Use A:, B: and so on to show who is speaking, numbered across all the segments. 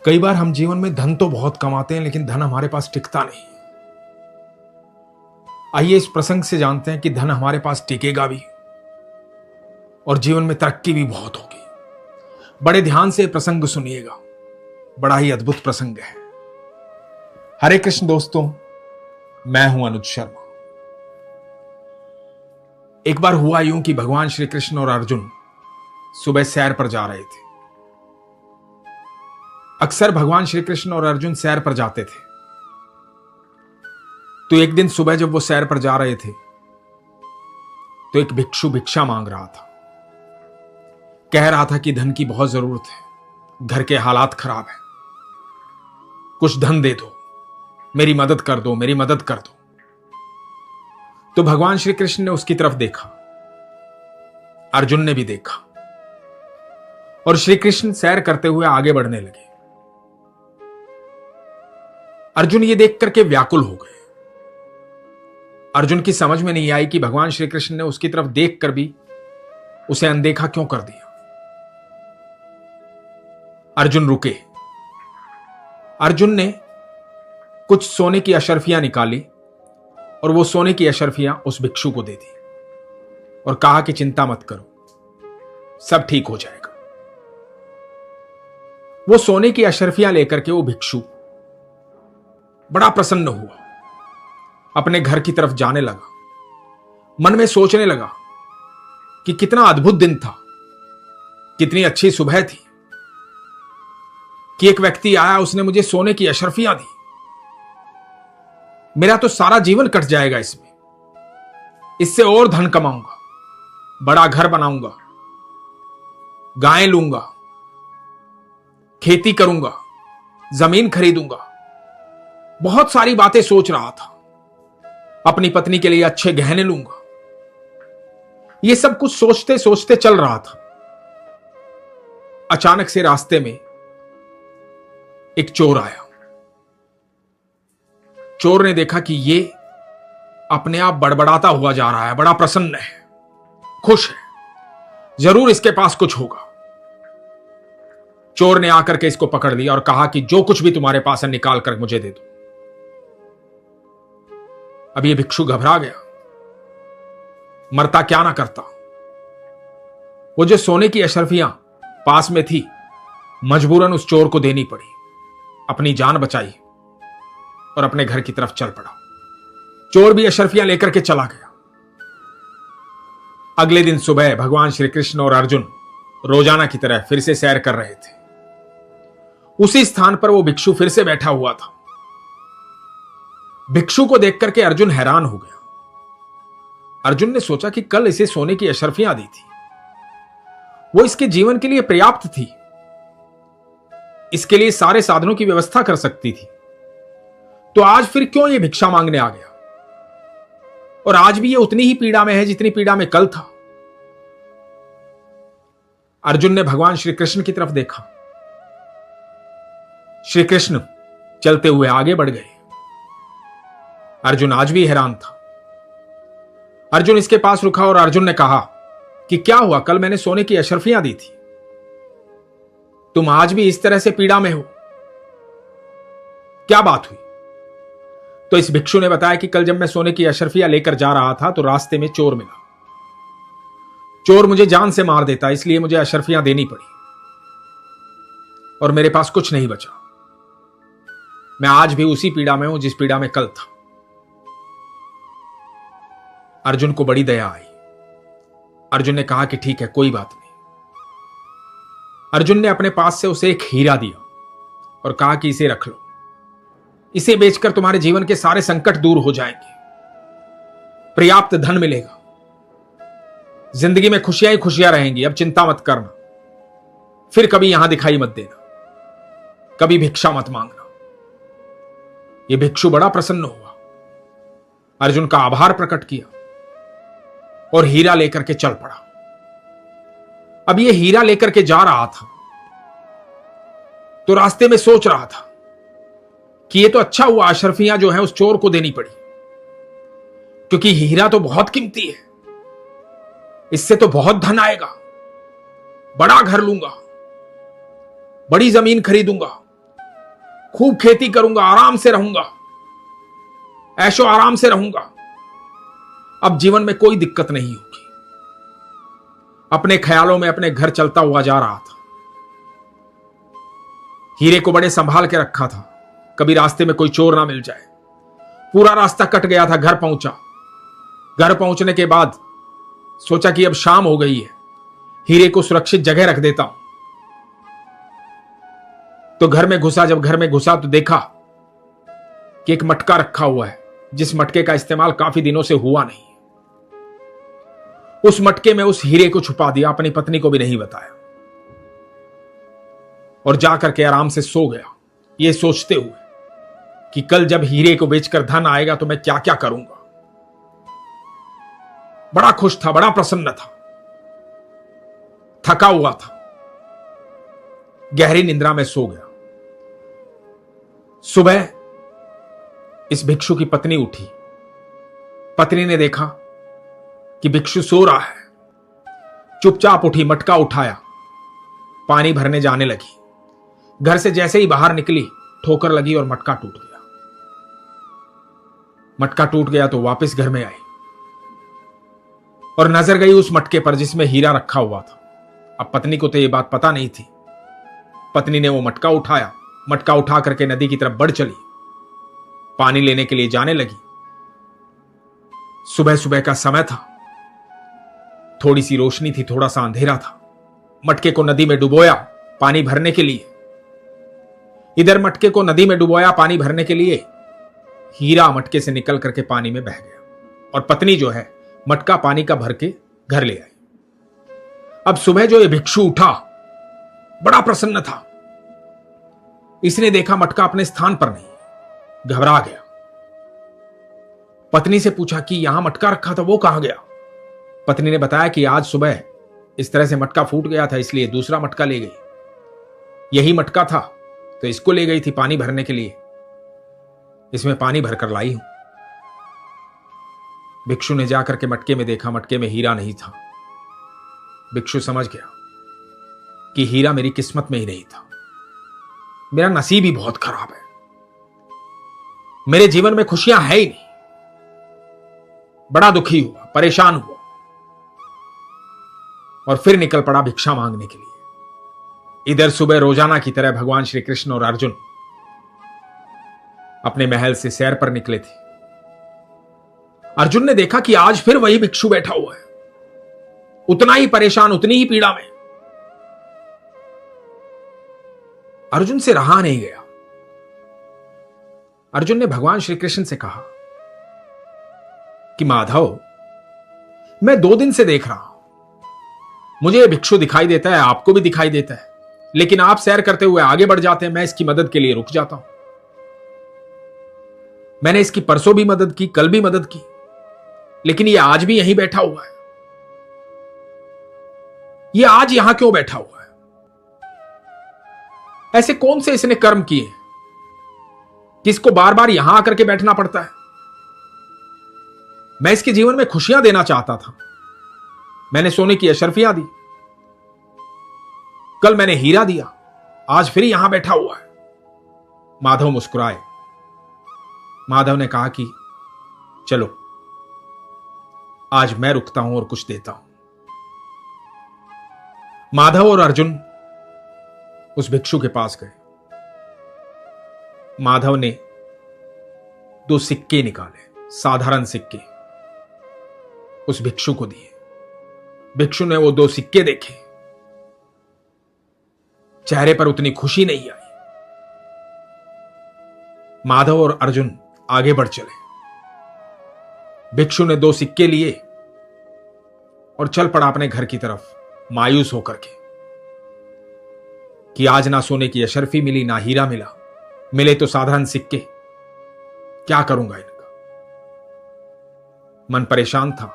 A: कई बार हम जीवन में धन तो बहुत कमाते हैं, लेकिन धन हमारे पास टिकता नहीं। आइए इस प्रसंग से जानते हैं कि धन हमारे पास टिकेगा भी और जीवन में तरक्की भी बहुत होगी। बड़े ध्यान से प्रसंग सुनिएगा, बड़ा ही अद्भुत प्रसंग है। हरे कृष्ण दोस्तों, मैं हूं अनुज शर्मा। एक बार हुआ यूं कि भगवान श्री कृष्ण और अर्जुन सुबह सैर पर जा रहे थे। अक्सर भगवान श्री कृष्ण और अर्जुन सैर पर जाते थे। तो एक दिन सुबह जब वो सैर पर जा रहे थे तो एक भिक्षु भिक्षा मांग रहा था। कह रहा था कि धन की बहुत जरूरत है, घर के हालात खराब है, कुछ धन दे दो, मेरी मदद कर दो, मेरी मदद कर दो। तो भगवान श्री कृष्ण ने उसकी तरफ देखा, अर्जुन ने भी देखा और श्री कृष्ण सैर करते हुए आगे बढ़ने लगे। अर्जुन ये देख करके व्याकुल हो गए। अर्जुन की समझ में नहीं आई कि भगवान श्री कृष्ण ने उसकी तरफ देखकर भी उसे अनदेखा क्यों कर दिया। अर्जुन रुके। अर्जुन ने कुछ सोने की अशर्फियां निकाली और वो सोने की अशर्फियां उस भिक्षु को दे दी और कहा कि चिंता मत करो, सब ठीक हो जाएगा। वो सोने की अशर्फियां लेकर के वो भिक्षु बड़ा प्रसन्न हुआ, अपने घर की तरफ जाने लगा। मन में सोचने लगा कि कितना अद्भुत दिन था, कितनी अच्छी सुबह थी कि एक व्यक्ति आया, उसने मुझे सोने की अशर्फियां दी। मेरा तो सारा जीवन कट जाएगा इसमें, इससे और धन कमाऊंगा, बड़ा घर बनाऊंगा, गायें लूंगा, खेती करूंगा, जमीन खरीदूंगा। बहुत सारी बातें सोच रहा था। अपनी पत्नी के लिए अच्छे गहने लूंगा। ये सब कुछ सोचते सोचते चल रहा था। अचानक से रास्ते में एक चोर आया। चोर ने देखा कि ये अपने आप बड़बड़ाता हुआ जा रहा है, बड़ा प्रसन्न है, खुश है, जरूर इसके पास कुछ होगा। चोर ने आकर के इसको पकड़ लिया और कहा कि जो कुछ भी तुम्हारे पास है निकाल कर मुझे दे दो। अब ये भिक्षु घबरा गया, मरता क्या ना करता। वो जो सोने की अशर्फियां पास में थी, मजबूरन उस चोर को देनी पड़ी। अपनी जान बचाई और अपने घर की तरफ चल पड़ा। चोर भी अशर्फियां लेकर के चला गया। अगले दिन सुबह भगवान श्री कृष्ण और अर्जुन रोजाना की तरह फिर से सैर कर रहे थे। उसी स्थान पर वो भिक्षु फिर से बैठा हुआ था। भिक्षु को देख करके अर्जुन हैरान हो गया। अर्जुन ने सोचा कि कल इसे सोने की अशर्फियां दी थी, वो इसके जीवन के लिए पर्याप्त थी, इसके लिए सारे साधनों की व्यवस्था कर सकती थी। तो आज फिर क्यों ये भिक्षा मांगने आ गया? और आज भी ये उतनी ही पीड़ा में है जितनी पीड़ा में कल था। अर्जुन ने भगवान श्री कृष्ण की तरफ देखा। श्री कृष्ण चलते हुए आगे बढ़ गए। अर्जुन आज भी हैरान था। अर्जुन इसके पास रुका और अर्जुन ने कहा कि क्या हुआ, कल मैंने सोने की अशर्फियां दी थी, तुम आज भी इस तरह से पीड़ा में हो, क्या बात हुई? तो इस भिक्षु ने बताया कि कल जब मैं सोने की अशर्फियां लेकर जा रहा था तो रास्ते में चोर मिला। चोर मुझे जान से मार देता, इसलिए मुझे अशर्फियां देनी पड़ी और मेरे पास कुछ नहीं बचा। मैं आज भी उसी पीड़ा में हूं जिस पीड़ा में कल था। अर्जुन को बड़ी दया आई। अर्जुन ने कहा कि ठीक है, कोई बात नहीं। अर्जुन ने अपने पास से उसे एक हीरा दिया और कहा कि इसे रख लो, इसे बेचकर तुम्हारे जीवन के सारे संकट दूर हो जाएंगे, पर्याप्त धन मिलेगा, जिंदगी में खुशियां ही खुशियां रहेंगी। अब चिंता मत करना, फिर कभी यहां दिखाई मत देना, कभी भिक्षा मत मांगना। यह भिक्षु बड़ा प्रसन्न हुआ, अर्जुन का आभार प्रकट किया और हीरा लेकर के चल पड़ा। अब ये हीरा लेकर के जा रहा था तो रास्ते में सोच रहा था कि ये तो अच्छा हुआ अशर्फियां जो है उस चोर को देनी पड़ी, क्योंकि हीरा तो बहुत कीमती है, इससे तो बहुत धन आएगा, बड़ा घर लूंगा, बड़ी जमीन खरीदूंगा, खूब खेती करूंगा, आराम से रहूंगा, ऐशो आराम से रहूंगा। अब जीवन में कोई दिक्कत नहीं होगी। अपने ख्यालों में अपने घर चलता हुआ जा रहा था। हीरे को बड़े संभाल के रखा था, कभी रास्ते में कोई चोर ना मिल जाए। पूरा रास्ता कट गया था, घर पहुंचा। घर पहुंचने के बाद सोचा कि अब शाम हो गई है, हीरे को सुरक्षित जगह रख देता हूं। तो घर में घुसा। जब घर में घुसा तो देखा कि एक मटका रखा हुआ है, जिस मटके का इस्तेमाल काफी दिनों से हुआ नहीं। उस मटके में उस हीरे को छुपा दिया, अपनी पत्नी को भी नहीं बताया, और जाकर के आराम से सो गया, यह सोचते हुए कि कल जब हीरे को बेचकर धन आएगा तो मैं क्या क्या करूंगा। बड़ा खुश था, बड़ा प्रसन्न था, थका हुआ था, गहरी निद्रा में सो गया। सुबह इस भिक्षु की पत्नी उठी। पत्नी ने देखा कि भिक्षु सो रहा है, चुपचाप उठी, मटका उठाया, पानी भरने जाने लगी। घर से जैसे ही बाहर निकली, ठोकर लगी और मटका टूट गया। मटका टूट गया तो वापस घर में आई और नजर गई उस मटके पर जिसमें हीरा रखा हुआ था। अब पत्नी को तो यह बात पता नहीं थी। पत्नी ने वो मटका उठाया, मटका उठा करके नदी की तरफ बढ़ चली, पानी लेने के लिए जाने लगी। सुबह सुबह का समय था, थोड़ी सी रोशनी थी, थोड़ा सा अंधेरा था। मटके को नदी में डुबोया पानी भरने के लिए। इधर मटके को नदी में डुबोया पानी भरने के लिए, हीरा मटके से निकल करके पानी में बह गया और पत्नी जो है मटका पानी का भर के घर ले आई। अब सुबह जो ये भिक्षु उठा, बड़ा प्रसन्न था। इसने देखा मटका अपने स्थान पर नहीं, घबरा गया। पत्नी से पूछा कि यहां मटका रखा था, वो कहां गया। पत्नी ने बताया कि आज सुबह इस तरह से मटका फूट गया था, इसलिए दूसरा मटका ले गई। यही मटका था तो इसको ले गई थी पानी भरने के लिए, इसमें पानी भरकर लाई हूं। भिक्षु ने जाकर के मटके में देखा, मटके में हीरा नहीं था। भिक्षु समझ गया कि हीरा मेरी किस्मत में ही नहीं था, मेरा नसीब ही बहुत खराब है, मेरे जीवन में खुशियां है ही नहीं। बड़ा दुखी हुआ, परेशान हुआ और फिर निकल पड़ा भिक्षा मांगने के लिए। इधर सुबह रोजाना की तरह भगवान श्री कृष्ण और अर्जुन अपने महल से सैर पर निकले थे। अर्जुन ने देखा कि आज फिर वही भिक्षु बैठा हुआ है, उतना ही परेशान, उतनी ही पीड़ा में। अर्जुन से रहा नहीं गया। अर्जुन ने भगवान श्री कृष्ण से कहा कि माधव, मैं 2 दिन से देख रहा हूं, मुझे ये भिक्षु दिखाई देता है, आपको भी दिखाई देता है, लेकिन आप सैर करते हुए आगे बढ़ जाते हैं, मैं इसकी मदद के लिए रुक जाता हूं। मैंने इसकी परसों भी मदद की, कल भी मदद की, लेकिन ये आज भी यहीं बैठा हुआ है। ये आज यहां क्यों बैठा हुआ है? ऐसे कौन से इसने कर्म किए कि इसको बार बार यहां आकर के बैठना पड़ता है? मैं इसके जीवन में खुशियां देना चाहता था, मैंने सोने की अशर्फियां दी, कल मैंने हीरा दिया, आज फिर यहां बैठा हुआ है। माधव मुस्कुराए। माधव ने कहा कि चलो आज मैं रुकता हूं और कुछ देता हूं। माधव और अर्जुन उस भिक्षु के पास गए। माधव ने 2 सिक्के निकाले, साधारण सिक्के, उस भिक्षु को दिए। भिक्षु ने वो 2 सिक्के देखे, चेहरे पर उतनी खुशी नहीं आई। माधव और अर्जुन आगे बढ़ चले। भिक्षु ने 2 सिक्के लिए और चल पड़ा अपने घर की तरफ, मायूस होकर के कि आज ना सोने की अशर्फी मिली, ना हीरा मिला, मिले तो साधारण सिक्के, क्या करूंगा इनका। मन परेशान था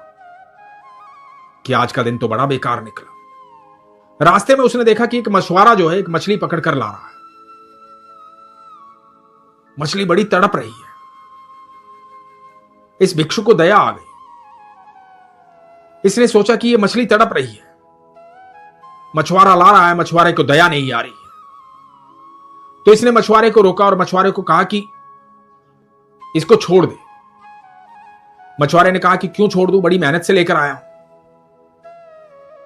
A: कि आज का दिन तो बड़ा बेकार निकला। रास्ते में उसने देखा कि एक मछुआरा जो है एक मछली पकड़ कर ला रहा है। मछली बड़ी तड़प रही है। इस भिक्षु को दया आ गई। इसने सोचा कि यह मछली तड़प रही है, मछुआरा ला रहा है, मछुआरे को दया नहीं आ रही है। तो इसने मछुआरे को रोका और मछुआरे को कहा कि इसको छोड़ दे। मछुआरे ने कहा कि क्यों छोड़ दूं, बड़ी मेहनत से लेकर आया हूं।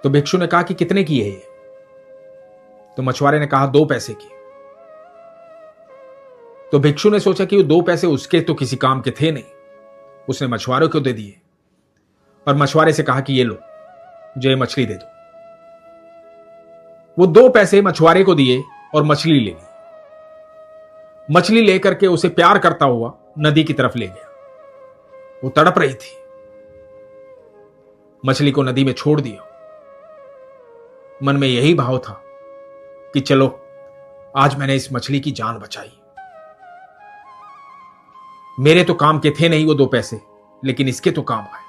A: तो भिक्षु ने कहा कि कितने की है ये? तो मछुआरे ने कहा 2 पैसे की। तो भिक्षु ने सोचा कि वो 2 पैसे उसके तो किसी काम के थे नहीं, उसने मछुआरे को दे दिए और मछुआरे से कहा कि ये लो, मुझे मछली दे दो। वो 2 पैसे मछुआरे को दिए और मछली ले ली। मछली लेकर के उसे प्यार करता हुआ नदी की तरफ ले गया। वो तड़प रही थी। मछली को नदी में छोड़ दिया। मन में यही भाव था कि चलो आज मैंने इस मछली की जान बचाई। मेरे तो काम के थे नहीं वो 2 पैसे, लेकिन इसके तो काम आए।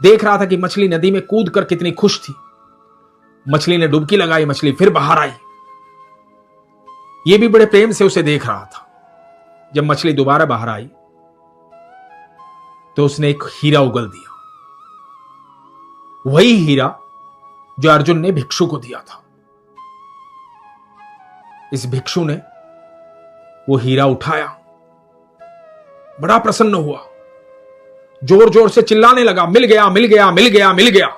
A: देख रहा था कि मछली नदी में कूद कर कितनी खुश थी। मछली ने डुबकी लगाई, मछली फिर बाहर आई। ये भी बड़े प्रेम से उसे देख रहा था। जब मछली दोबारा बाहर आई तो उसने एक हीरा उगल दिया, वही हीरा जो अर्जुन ने भिक्षु को दिया था। इस भिक्षु ने वो हीरा उठाया, बड़ा प्रसन्न हुआ, जोर जोर से चिल्लाने लगा, मिल गया मिल गया मिल गया मिल गया।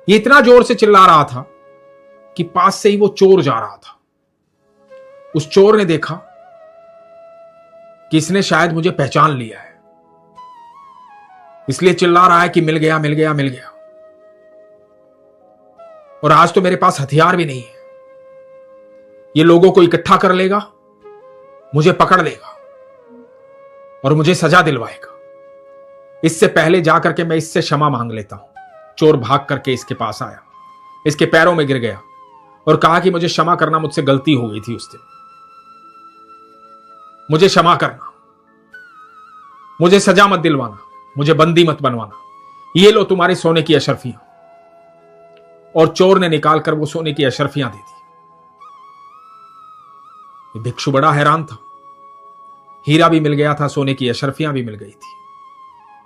A: ये इतना जोर से चिल्ला रहा था कि पास से ही वो चोर जा रहा था। उस चोर ने देखा कि इसने शायद मुझे पहचान लिया है, इसलिए चिल्ला रहा है कि मिल गया मिल गया मिल गया। और आज तो मेरे पास हथियार भी नहीं है, ये लोगों को इकट्ठा कर लेगा, मुझे पकड़ लेगा और मुझे सजा दिलवाएगा। इससे पहले जाकर के मैं इससे क्षमा मांग लेता हूं। चोर भाग करके इसके पास आया, इसके पैरों में गिर गया और कहा कि मुझे क्षमा करना, मुझसे गलती हो गई थी उस दिन, मुझे क्षमा करना, मुझे सजा मत दिलवाना, मुझे बंदी मत बनवाना। ये लो तुम्हारी सोने की अशर्फियां। और चोर ने निकालकर वो सोने की अशर्फियां दे दी। भिक्षु बड़ा हैरान था। हीरा भी मिल गया था, सोने की अशर्फियां भी मिल गई थी।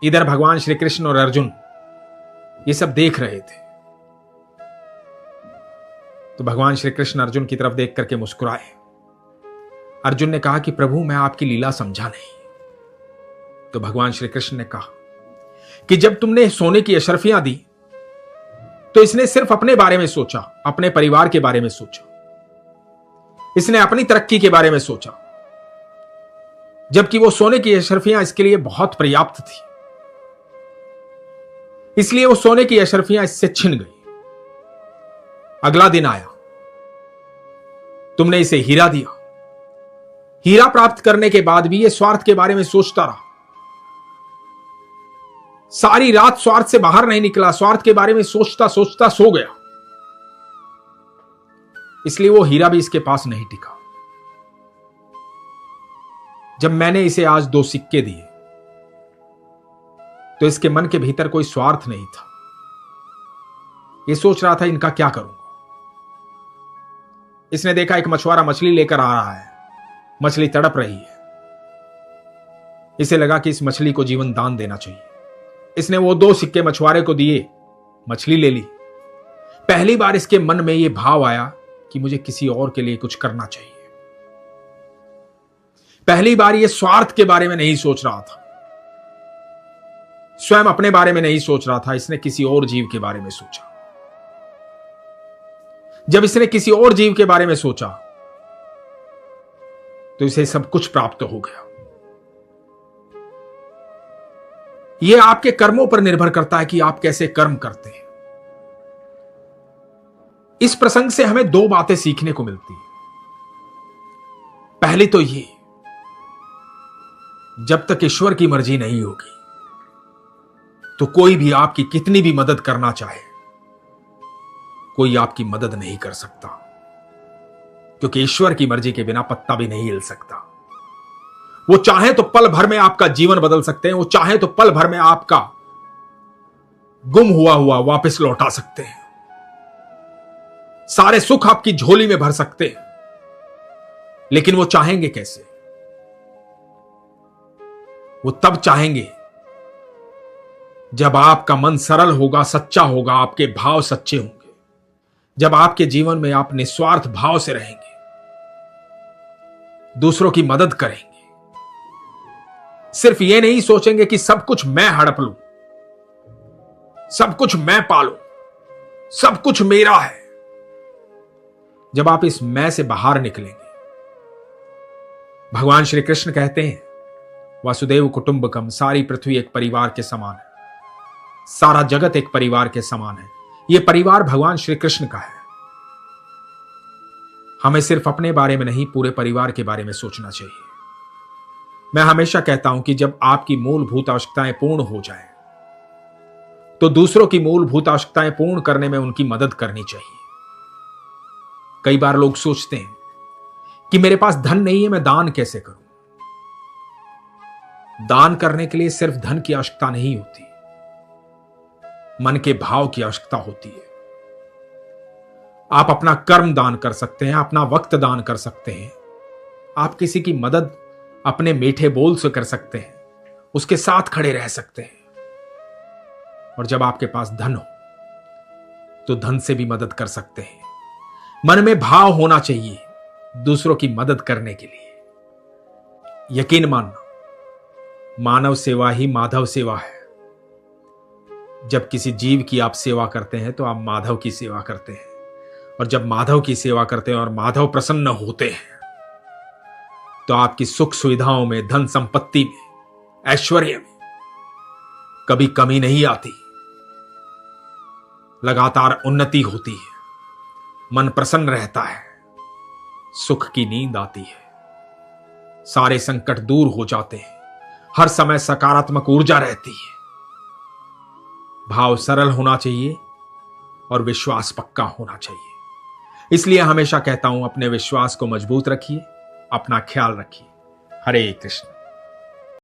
A: इधर भगवान श्री कृष्ण और अर्जुन ये सब देख रहे थे। तो भगवान श्री कृष्ण अर्जुन की तरफ देख करके मुस्कुराए। अर्जुन ने कहा कि प्रभु मैं आपकी लीला समझा नहीं। तो भगवान श्री कृष्ण ने कहा कि जब तुमने सोने की अशर्फियां दी तो इसने सिर्फ अपने बारे में सोचा, अपने परिवार के बारे में सोचा, इसने अपनी तरक्की के बारे में सोचा, जबकि वो सोने की अशर्फियां इसके लिए बहुत पर्याप्त थी। इसलिए वो सोने की अशर्फियां इससे छिन गई। अगला दिन आया, तुमने इसे हीरा दिया। हीरा प्राप्त करने के बाद भी ये स्वार्थ के बारे में सोचता रहा। सारी रात स्वार्थ से बाहर नहीं निकला, स्वार्थ के बारे में सोचता सोचता सो गया। इसलिए वो हीरा भी इसके पास नहीं टिका। जब मैंने इसे आज 2 सिक्के दिए तो इसके मन के भीतर कोई स्वार्थ नहीं था। ये सोच रहा था इनका क्या करूंगा। इसने देखा एक मछुआरा मछली लेकर आ रहा है, मछली तड़प रही है। इसे लगा कि इस मछली को जीवन दान देना चाहिए। इसने वो 2 सिक्के मछुआरे को दिए, मछली ले ली। पहली बार इसके मन में यह भाव आया कि मुझे किसी और के लिए कुछ करना चाहिए। पहली बार यह स्वार्थ के बारे में नहीं सोच रहा था, स्वयं अपने बारे में नहीं सोच रहा था, इसने किसी और जीव के बारे में सोचा। जब इसने किसी और जीव के बारे में सोचा तो इसे सब कुछ प्राप्त हो गया। यह आपके कर्मों पर निर्भर करता है कि आप कैसे कर्म करते हैं। इस प्रसंग से हमें 2 बातें सीखने को मिलती हैं। पहली तो ये, जब तक ईश्वर की मर्जी नहीं होगी तो कोई भी आपकी कितनी भी मदद करना चाहे, कोई आपकी मदद नहीं कर सकता, क्योंकि ईश्वर की मर्जी के बिना पत्ता भी नहीं हिल सकता। वो चाहे तो पल भर में आपका जीवन बदल सकते हैं, वो चाहे तो पल भर में आपका गुम हुआ वापस लौटा सकते हैं, सारे सुख आपकी झोली में भर सकते हैं। लेकिन वो चाहेंगे कैसे? वो तब चाहेंगे जब आपका मन सरल होगा, सच्चा होगा, आपके भाव सच्चे होंगे, जब आपके जीवन में आप निस्वार्थ भाव से रहेंगे, दूसरों की मदद करेंगे, सिर्फ ये नहीं सोचेंगे कि सब कुछ मैं हड़प लूं, सब कुछ मैं पालूं, सब कुछ मेरा है। जब आप इस मैं से बाहर निकलेंगे, भगवान श्री कृष्ण कहते हैं वासुदेव कुटुंबकम, सारी पृथ्वी एक परिवार के समान है, सारा जगत एक परिवार के समान है। यह परिवार भगवान श्री कृष्ण का है। हमें सिर्फ अपने बारे में नहीं, पूरे परिवार के बारे में सोचना चाहिए। मैं हमेशा कहता हूं कि जब आपकी मूलभूत आवश्यकताएं पूर्ण हो जाए तो दूसरों की मूलभूत आवश्यकताएं पूर्ण करने में उनकी मदद करनी चाहिए। कई बार लोग सोचते हैं कि मेरे पास धन नहीं है, मैं दान कैसे करूं। दान करने के लिए सिर्फ धन की आवश्यकता नहीं होती, मन के भाव की आवश्यकता होती है। आप अपना कर्म दान कर सकते हैं, अपना वक्त दान कर सकते हैं, आप किसी की मदद अपने मीठे बोल से कर सकते हैं, उसके साथ खड़े रह सकते हैं। और जब आपके पास धन हो तो धन से भी मदद कर सकते हैं। मन में भाव होना चाहिए दूसरों की मदद करने के लिए। यकीन मानना, मानव सेवा ही माधव सेवा है। जब किसी जीव की आप सेवा करते हैं तो आप माधव की सेवा करते हैं, और जब माधव की सेवा करते हैं और माधव प्रसन्न होते हैं तो आपकी सुख सुविधाओं में, धन संपत्ति में, ऐश्वर्य में कभी कमी नहीं आती, लगातार उन्नति होती है, मन प्रसन्न रहता है, सुख की नींद आती है, सारे संकट दूर हो जाते हैं, हर समय सकारात्मक ऊर्जा रहती है। भाव सरल होना चाहिए और विश्वास पक्का होना चाहिए। इसलिए हमेशा कहता हूं, अपने विश्वास को मजबूत रखिए, अपना ख्याल रखिए। हरे कृष्ण।